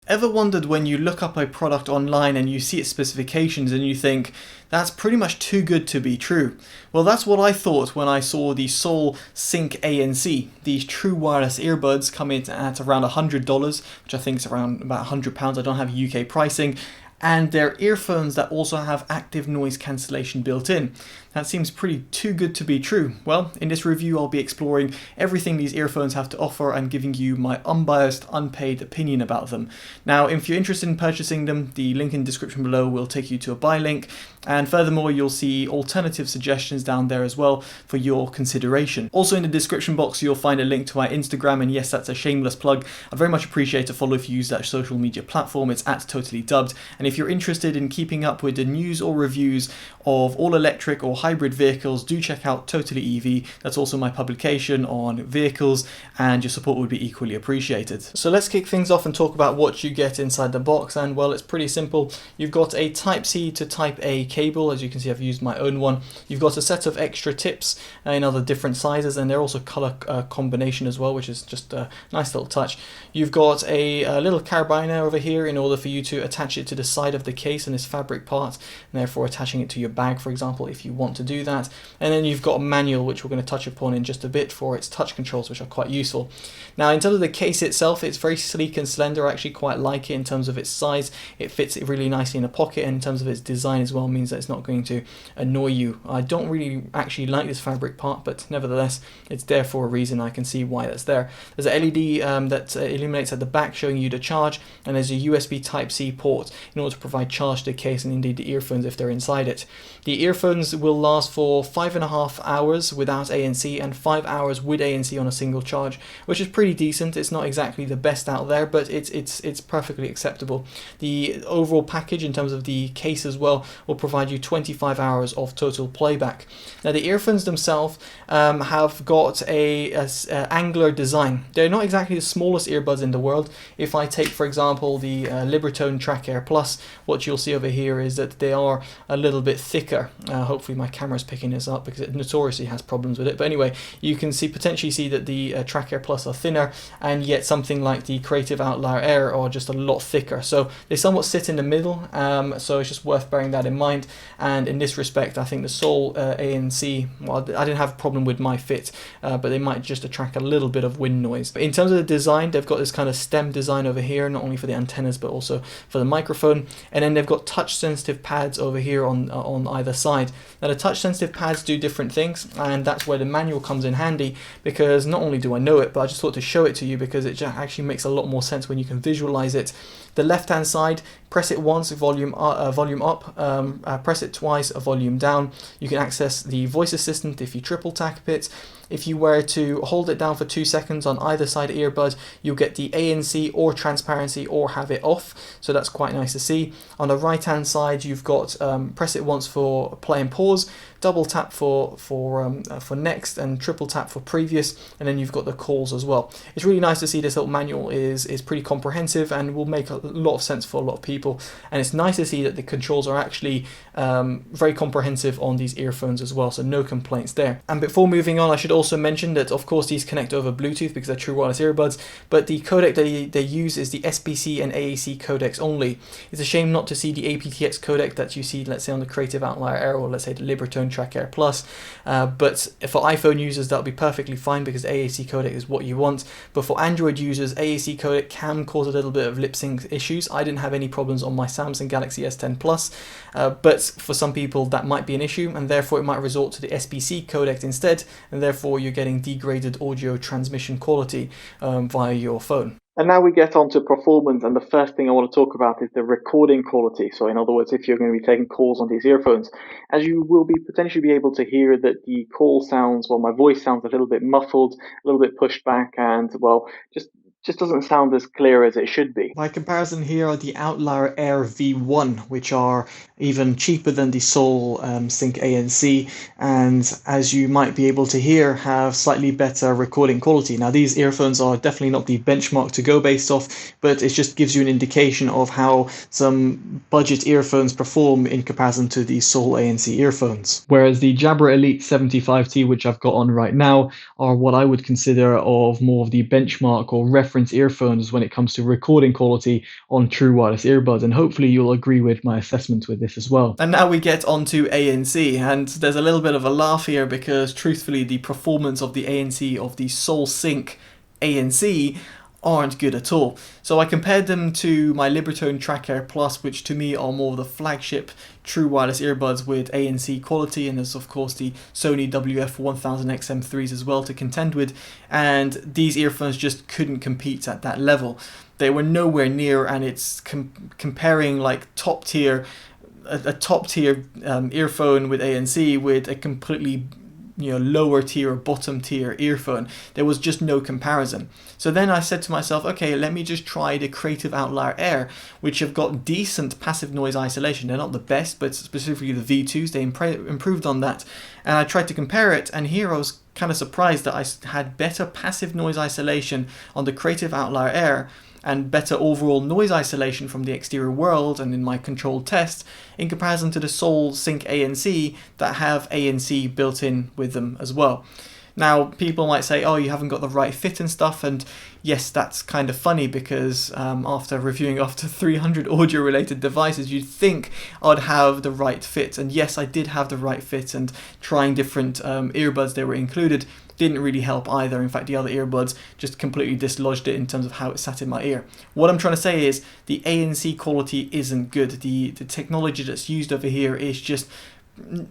Ever wondered when you look up a product online and you see its specifications and you think, that's pretty much too good to be true? Well, that's what I thought when I saw the Sync ANC. These True Wireless earbuds come in at around $100, which I think is around about £100. I don't have UK pricing. And they're earphones that also have active noise cancellation built in. That seems pretty too good to be true. Well, in this review I'll be exploring everything these earphones have to offer and giving you my unbiased, unpaid opinion about them. Now, if you're interested in purchasing them, the link in the description below will take you to a buy link, and furthermore you'll see alternative suggestions down there as well for your consideration. Also in the description box you'll find a link to my Instagram, and yes, that's a shameless plug. I very much appreciate a follow if you use that social media platform. It's at TotallyDubbed, and if you're interested in keeping up with the news or reviews of all electric or hybrid vehicles, do check out Totally EV. That's also my publication on vehicles, and your support would be equally appreciated. So let's kick things off and talk about what you get inside the box, and well, it's pretty simple. You've got a Type-C to Type-A cable. As you can see, I've used my own one. You've got a set of extra tips in other different sizes, and they're also color combination as well, which is just a nice little touch. You've got a little carabiner over here in order for you to attach it to the side of the case and this fabric part, and therefore attaching it to your bag, for example, if you want to do that. And then you've got a manual, which we're going to touch upon in just a bit, for its touch controls, which are quite useful. Now, in terms of the case itself, it's very sleek and slender. I actually quite like it in terms of its size. It fits it really nicely in a pocket, and in terms of its design as well, means that it's not going to annoy you. I don't really actually like this fabric part, but nevertheless, it's there for a reason. I can see why that's there. There's an LED that illuminates at the back, showing you the charge, and there's a USB Type-C port in order to provide charge to the case and indeed the earphones if they're inside it. The earphones will last for 5.5 hours without ANC and 5 hours with ANC on a single charge, which is pretty decent. It's not exactly the best out there, but it's perfectly acceptable. The overall package in terms of the case as well will provide you 25 hours of total playback. Now, the earphones themselves have got a angular design. They're not exactly the smallest earbuds in the world. If I take, for example, the Libratone Track Air Plus, what you'll see over here is that they are a little bit thicker. Hopefully my camera's picking this up because it notoriously has problems with it. But anyway, you can potentially see that the Track Air Plus are thinner, and yet something like the Creative Outlier Air are just a lot thicker. So they somewhat sit in the middle, so it's just worth bearing that in mind. And in this respect, I think the Soul ANC, well, I didn't have a problem with my fit, but they might just attract a little bit of wind noise. In terms of the design, they've got this kind of stem design over here, not only for the antennas but also for the microphone, and then they've got touch sensitive pads over here on either side. Now, the touch sensitive pads do different things, and that's where the manual comes in handy, because not only do I know it, but I just thought to show it to you because it actually makes a lot more sense when you can visualize it. The left hand side, press it once, volume up, press it twice, volume down. You can access the voice assistant if you triple tap it. If you were to hold it down for 2 seconds on either side earbud, you'll get the ANC or transparency or have it off, so that's quite nice to see. On the right hand side, you've got press it once for play and pause, double tap for next, and triple tap for previous, and then you've got the calls as well. It's really nice to see this little manual is pretty comprehensive and will make a lot of sense for a lot of people, and it's nice to see that the controls are actually very comprehensive on these earphones as well, so no complaints there. And before moving on, I should also mention that of course these connect over Bluetooth because they're True Wireless earbuds, but the codec they use is the SBC and AAC codecs only. It's a shame not to see the aptX codec that you see, let's say, on the Creative Outlier Air, or let's say the Libratone Track Air Plus, but for iPhone users that'll be perfectly fine because AAC codec is what you want. But for Android users, AAC codec can cause a little bit of lip sync issues. I didn't have any problems on my Samsung Galaxy S10 Plus, but for some people that might be an issue, and therefore it might resort to the SBC codec instead, and therefore you're getting degraded audio transmission quality via your phone. And now we get on to performance, and the first thing I want to talk about is the recording quality. So in other words, if you're going to be taking calls on these earphones, as you will potentially be able to hear that the call sounds, well, my voice sounds a little bit muffled, a little bit pushed back, and well, just doesn't sound as clear as it should be. By comparison, here are the Outlier Air V2, which are even cheaper than the Sync ANC, and as you might be able to hear, have slightly better recording quality. Now, these earphones are definitely not the benchmark to go based off, but it just gives you an indication of how some budget earphones perform in comparison to the ANC earphones. Whereas the Jabra Elite 75T, which I've got on right now, are what I would consider of more of the benchmark or reference reference earphones when it comes to recording quality on true wireless earbuds, and hopefully you'll agree with my assessment with this as well. And now we get onto ANC, and there's a little bit of a laugh here because truthfully the performance of the ANC of the Sync ANC aren't good at all. So I compared them to my Libratone Track Air Plus, which to me are more of the flagship true wireless earbuds with ANC quality, and there's of course the Sony WF-1000XM3s as well to contend with, and these earphones just couldn't compete at that level. They were nowhere near, and it's comparing like top tier earphone with ANC with a completely lower tier or bottom tier earphone. There was just no comparison. So then I said to myself, okay, let me just try the Creative Outlier Air, which have got decent passive noise isolation. They're not the best, but specifically the V2s, they improved on that. And I tried to compare it, and here I was kind of surprised that I had better passive noise isolation on the Creative Outlier Air and better overall noise isolation from the exterior world and in my controlled test in comparison to the Sync ANC that have ANC built in with them as well. Now, people might say, oh, you haven't got the right fit and stuff, and yes, that's kind of funny because after reviewing up to 300 audio-related devices, you'd think I'd have the right fit, and yes, I did have the right fit, and trying different earbuds that were included didn't really help either. In fact, the other earbuds just completely dislodged it in terms of how it sat in my ear. What I'm trying to say is the ANC quality isn't good. The technology that's used over here is just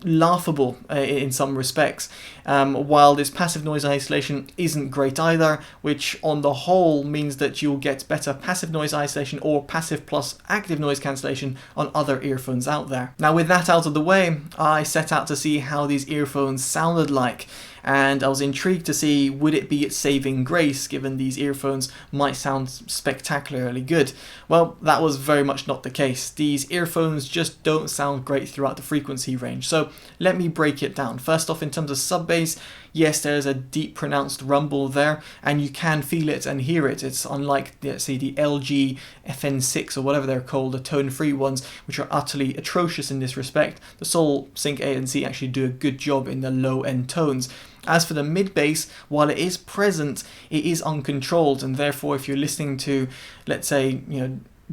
laughable in some respects, while this passive noise isolation isn't great either, which on the whole means that you'll get better passive noise isolation or passive plus active noise cancellation on other earphones out there. Now, with that out of the way, I set out to see how these earphones sounded like, and I was intrigued to see would it be its saving grace given these earphones might sound spectacularly good. Well, that was very much not the case. These earphones just don't sound great throughout the frequency range. So let me break it down. First off, in terms of sub bass, yes, there's a deep pronounced rumble there, and you can feel it and hear it. It's unlike, let's say, the LG FN6 or whatever they're called, the tone-free ones, which are utterly atrocious in this respect. The Sync ANC actually do a good job in the low-end tones. As for the mid bass, while it is present, it is uncontrolled, and therefore if you're listening to, let's say,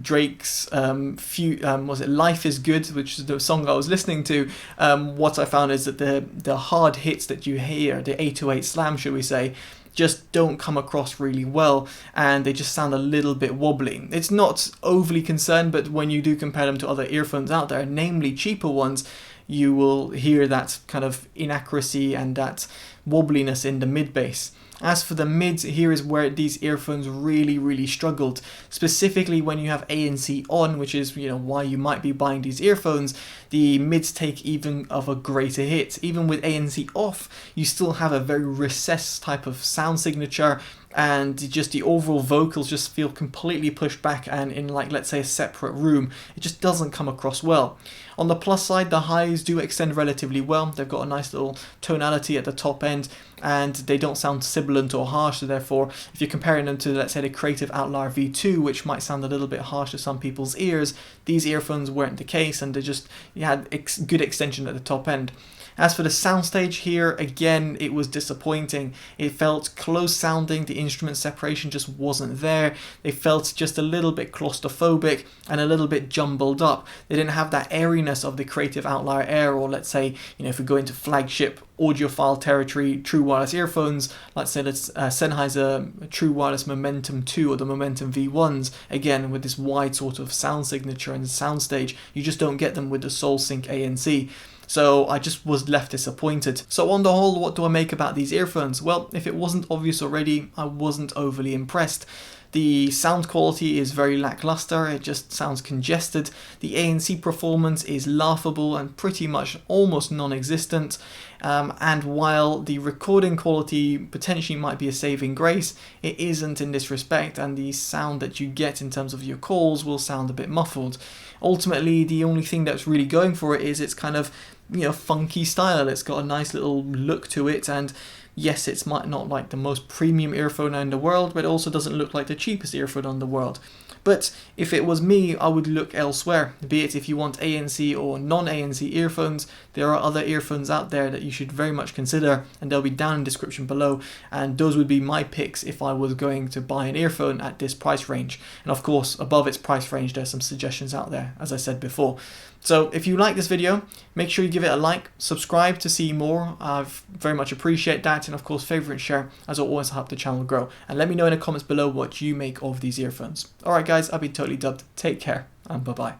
Drake's was it Life is Good, which is the song I was listening to, what I found is that the hard hits that you hear, the 808 slam, should we say, just don't come across really well, and they just sound a little bit wobbly. It's not overly concerned, but when you do compare them to other earphones out there, namely cheaper ones, you will hear that kind of inaccuracy and that wobbliness in the mid bass. As for the mids, here is where these earphones really struggled, specifically when you have ANC on, which is why you might be buying these earphones. The mids take even of a greater hit. Even with ANC off, you still have a very recessed type of sound signature, and just the overall vocals just feel completely pushed back and in, like, let's say a separate room. It just doesn't come across well. On the plus side, the highs do extend relatively well. They've got a nice little tonality at the top end, and they don't sound sibilant or harsh, so therefore if you're comparing them to, let's say, the Creative Outlier V2, which might sound a little bit harsh to some people's ears, these earphones weren't the case, and they just had good extension at the top end. As for the soundstage here, again, it was disappointing. It felt close sounding, the instrument separation just wasn't there. They felt just a little bit claustrophobic and a little bit jumbled up. They didn't have that airiness of the Creative Outlier Air, or let's say, if we go into flagship audiophile territory, true wireless earphones, let's say that's Sennheiser True Wireless Momentum 2 or the Momentum V1s, again with this wide sort of sound signature and soundstage. You just don't get them with the Sync ANC. So I just was left disappointed. So on the whole, what do I make about these earphones? Well, if it wasn't obvious already, I wasn't overly impressed. The sound quality is very lackluster, it just sounds congested. The ANC performance is laughable and pretty much almost non-existent. And while the recording quality potentially might be a saving grace, it isn't in this respect, and the sound that you get in terms of your calls will sound a bit muffled. Ultimately, the only thing that's really going for it is its kind of funky style. It's got a nice little look to it, and yes, it's might not like the most premium earphone in the world, but it also doesn't look like the cheapest earphone in the world. But if it was me, I would look elsewhere, be it if you want ANC or non-ANC earphones. There are other earphones out there that you should very much consider, and they'll be down in the description below, and those would be my picks if I was going to buy an earphone at this price range. And of course, above its price range, there's some suggestions out there, as I said before. So if you like this video, make sure you give it a like, subscribe to see more. I very much appreciate that, and of course favorite and share, as it always help the channel grow. And let me know in the comments below what you make of these earphones. Alright guys, I've been Totally Dubbed. Take care and bye bye.